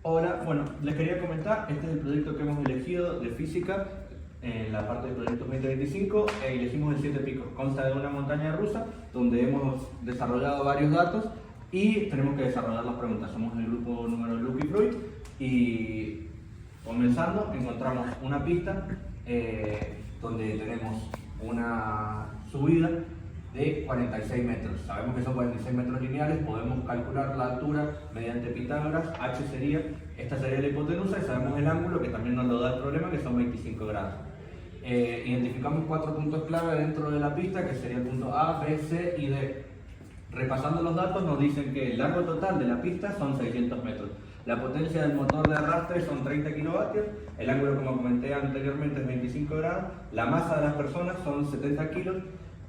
Hola, bueno, les quería comentar, este es el proyecto que hemos elegido de física en la parte de proyectos 2025. Elegimos el 7 picos, consta de una montaña rusa donde hemos desarrollado varios datos y tenemos que desarrollar las preguntas. Somos el grupo número Luke y Freud y comenzando encontramos una pista donde tenemos una subida de 46 metros. Sabemos que son 46 metros lineales, podemos calcular la altura mediante Pitágoras. H sería, esta sería la hipotenusa y sabemos el ángulo, que también nos lo da el problema, que son 25 grados. Identificamos 4 puntos clave dentro de la pista, que sería el punto A, B, C y D. Repasando los datos nos dicen que el largo total de la pista son 600 metros. La potencia del motor de arrastre son 30 kilovatios, el ángulo, como comenté anteriormente, es 25 grados, la masa de las personas son 70 kilos,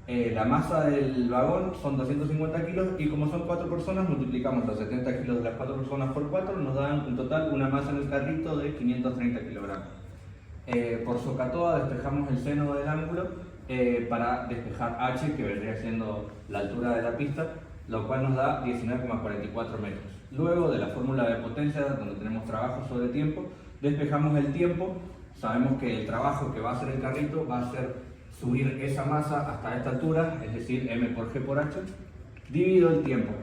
la masa del vagón son 250 kilos y como son 4 personas, multiplicamos los 70 kilos de las 4 personas por 4, nos dan en total una masa en el carrito de 530 kilogramos. Por socatoa despejamos el seno del ángulo para despejar h, que vendría siendo la altura de la pista, lo cual nos da 19,44 metros. Luego de la fórmula de potencia, donde tenemos trabajo sobre tiempo, despejamos el tiempo. Sabemos que el trabajo que va a hacer el carrito va a ser subir esa masa hasta esta altura, es decir, m por g por h, dividido el tiempo.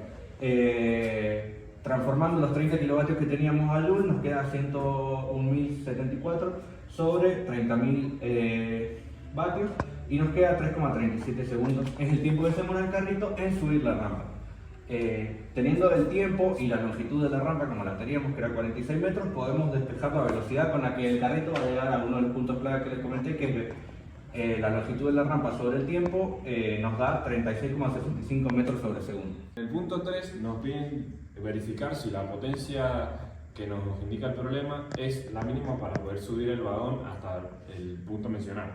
Transformando los 30 kilovatios que teníamos al Joule, nos queda 101.074 sobre 30.000 vatios y nos queda 3,37 segundos. Es el tiempo que se demora el carrito en subir la rampa. Teniendo el tiempo y la longitud de la rampa como la teníamos, que era 46 metros, podemos despejar la velocidad con la que el carrito va a llegar a uno de los puntos clave que les comenté, que es la longitud de la rampa sobre el tiempo, nos da 36,65 metros sobre segundo. En el punto 3 nos piden verificar si la potencia que nos indica el problema es la mínima para poder subir el vagón hasta el punto mencionado.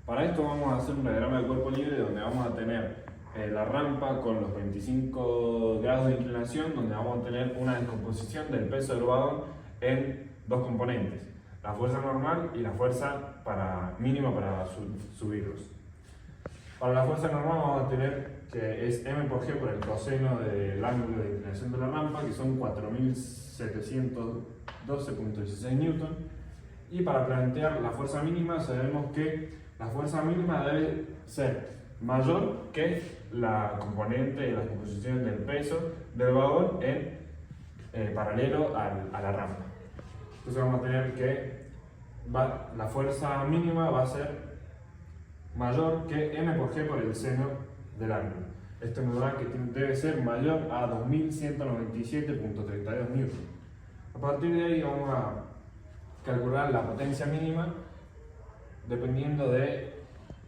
Para esto vamos a hacer un diagrama de cuerpo libre donde vamos a tener la rampa con los 25 grados de inclinación, donde vamos a tener una descomposición del peso del vagón en dos componentes: la fuerza normal y la fuerza mínima para subirlos. Para la fuerza normal vamos a tener que es m por g por el coseno del ángulo de inclinación de la rampa, que son 4.712.16 newton. Y para plantear la fuerza mínima, sabemos que la fuerza mínima debe ser mayor que la componente y la composición del peso del vagón en paralelo a la rampa. Entonces vamos a tener que la fuerza mínima va a ser mayor que m por g por el seno del ángulo. Esto nos da que debe ser mayor a 2197.32 newton. A partir de ahí vamos a calcular la potencia mínima dependiendo de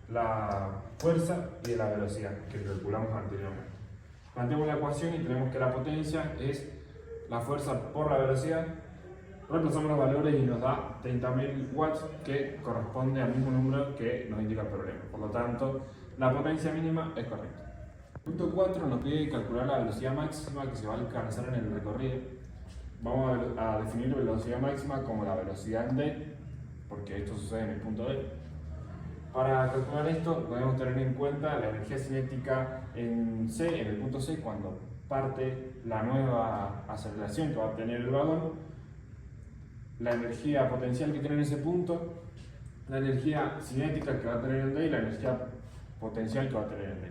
la fuerza y de la velocidad que calculamos anteriormente. Planteamos la ecuación y tenemos que la potencia es la fuerza por la velocidad. Reemplazamos los valores y nos da 30.000 watts, que corresponde al mismo número que nos indica el problema. Por lo tanto, la potencia mínima es correcta. Punto 4 nos pide calcular la velocidad máxima que se va a alcanzar en el recorrido. Vamos a definir velocidad máxima como la velocidad en D, porque esto sucede en el punto D. Para calcular esto debemos tener en cuenta la energía cinética en C, en el punto C, cuando parte la nueva aceleración que va a tener el vagón, la energía potencial que tiene en ese punto, la energía cinética que va a tener en D y la energía potencial que va a tener en D.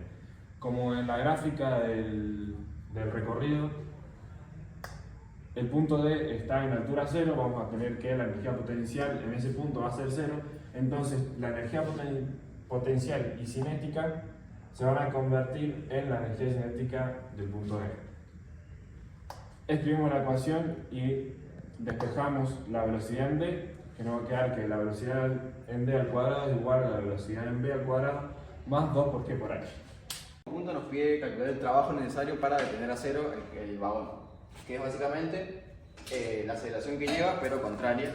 Como en la gráfica del recorrido, el punto D está en altura 0, vamos a tener que la energía potencial en ese punto va a ser 0, entonces la energía potencial y cinética se van a convertir en la energía cinética del punto D. Escribimos la ecuación y despejamos la velocidad en D, que nos va a quedar que la velocidad en D al cuadrado es igual a la velocidad en B al cuadrado más 2 por g por h. El punto nos pide calcular el trabajo necesario para detener a cero el vagón, que es básicamente la aceleración que lleva, pero contraria,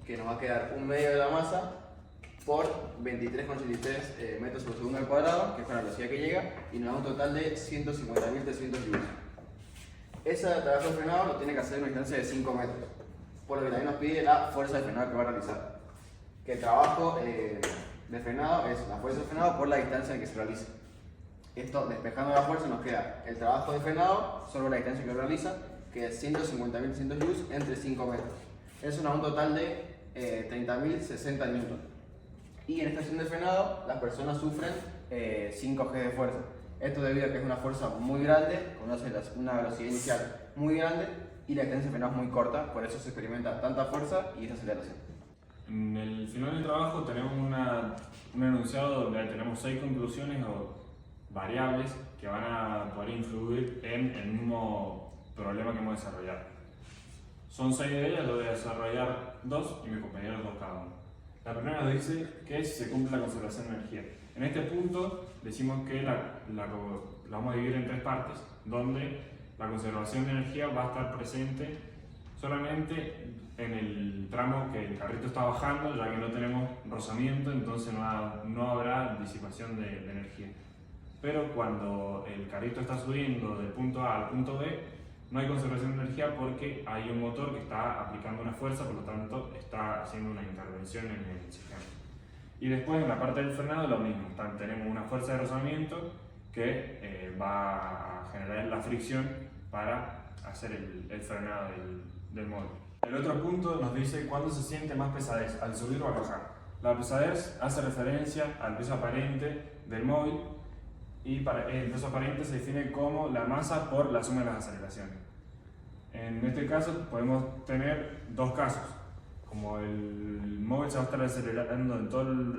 que nos va a quedar un medio de la masa por 23,83 metros por segundo al cuadrado, que es con la velocidad que llega, y nos da un total de 150.300 joules. Ese trabajo de frenado lo tiene que hacer en una distancia de 5 metros, por lo que también nos pide la fuerza de frenado que va a realizar. Que el trabajo de frenado es la fuerza de frenado por la distancia en que se realiza. Esto, despejando la fuerza, nos queda el trabajo de frenado sobre la distancia que realiza, que es 150.600 joules entre 5 metros. Es un total de 30.060 newton. Y en estación de frenado, las personas sufren 5 G de fuerza. Esto debido a que es una fuerza muy grande, con una velocidad inicial muy grande y la distancia de frenado es muy corta, por eso se experimenta tanta fuerza y esta aceleración. En el final del trabajo tenemos un enunciado donde tenemos 6 conclusiones o variables que van a poder influir en el mismo problema que hemos desarrollado. Son 6 de ellas, lo voy a desarrollar 2 y mis compañeros 2 cada uno. La primera nos dice que se cumple la conservación de energía. En este punto decimos que la vamos a dividir en 3 partes, donde la conservación de energía va a estar presente solamente en el tramo que el carrito está bajando, ya que no tenemos rozamiento, entonces no habrá disipación de energía. Pero cuando el carrito está subiendo del punto A al punto B, no hay conservación de energía porque hay un motor que está aplicando una fuerza, por lo tanto está haciendo una intervención en el sistema. Y después en la parte del frenado lo mismo, tenemos una fuerza de rozamiento que va a generar la fricción para hacer el frenado del móvil. El otro punto nos dice cuándo se siente más pesadez, al subir o al bajar. La pesadez hace referencia al peso aparente del móvil y el peso aparente se define como la masa por la suma de las aceleraciones. En este caso podemos tener 2 casos. Como el móvil se va a estar acelerando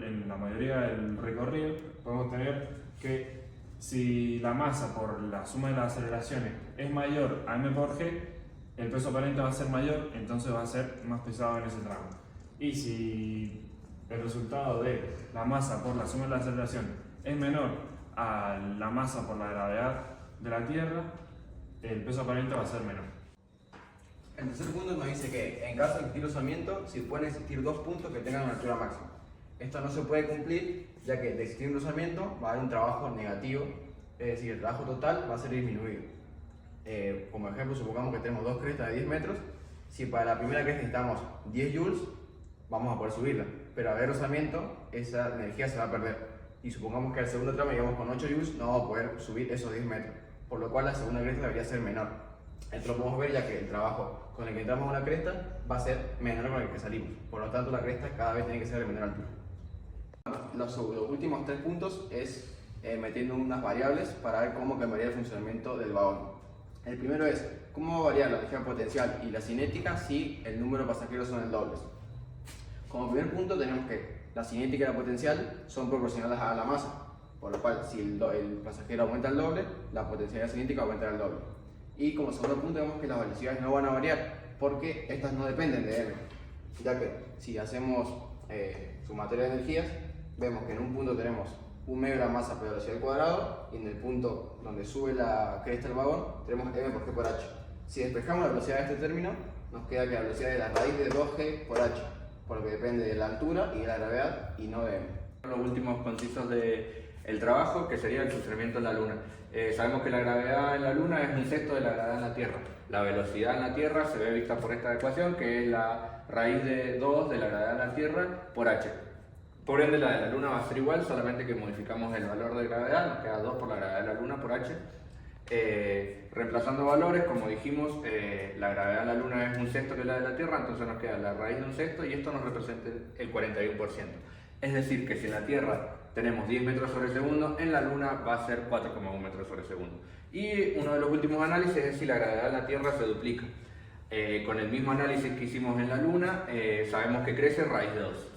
en la mayoría del recorrido, podemos tener que si la masa por la suma de las aceleraciones es mayor a m por g, el peso aparente va a ser mayor, entonces va a ser más pesado en ese tramo. Y si el resultado de la masa por la suma de las aceleraciones es menor a la masa por la gravedad de la Tierra, el peso aparente va a ser menor. El tercer punto nos dice que en caso de existir rozamiento, si pueden existir 2 puntos que tengan una altura máxima. Esto no se puede cumplir, ya que de existir un rozamiento va a haber un trabajo negativo, es decir, el trabajo total va a ser disminuido. Como ejemplo, supongamos que tenemos 2 crestas de 10 metros, si para la primera cresta necesitamos 10 joules, vamos a poder subirla, pero al haber rozamiento, esa energía se va a perder. Y supongamos que al segundo tramo llegamos con 8 joules, no vamos a poder subir esos 10 metros, por lo cual la segunda cresta debería ser menor. Esto lo podemos ver ya que el trabajo con el que entramos a una cresta va a ser menor con el que salimos, por lo tanto la cresta cada vez tiene que ser de menor altura. Los últimos 3 puntos es metiendo unas variables para ver cómo cambiaría el funcionamiento del vagón. El primero es cómo va a variar la energía potencial y la cinética si el número de pasajeros son el doble. Como primer punto tenemos que la cinética y la potencial son proporcionales a la masa, por lo cual si el pasajero aumenta el doble, la potencialidad cinética aumentará el doble. Y como segundo punto vemos que las velocidades no van a variar porque estas no dependen de m, ya que si hacemos sumatoria de energías, vemos que en un punto tenemos 1 medio de la masa por velocidad al cuadrado y en el punto donde sube la cresta del vagón tenemos m por g por h. Si despejamos la velocidad de este término, nos queda que la velocidad es la raíz de 2g por h, por lo que depende de la altura y de la gravedad y no de m. Los últimos concisos del trabajo, que sería el funcionamiento en la Luna. Sabemos que la gravedad en la Luna es un sexto de la gravedad en la Tierra. La velocidad en la Tierra se ve vista por esta ecuación, que es la raíz de 2 de la gravedad en la Tierra por h. Por ende, la de la Luna va a ser igual, solamente que modificamos el valor de gravedad, nos queda 2 por la gravedad de la Luna por h. Reemplazando valores, como dijimos, la gravedad de la Luna es un sexto que la de la Tierra, entonces nos queda la raíz de un sexto y esto nos representa el 41%. Es decir, que si en la Tierra tenemos 10 metros sobre segundo, en la Luna va a ser 4,1 metros sobre segundo. Y uno de los últimos análisis es si la gravedad de la Tierra se duplica. Con el mismo análisis que hicimos en la Luna, sabemos que crece raíz de 2.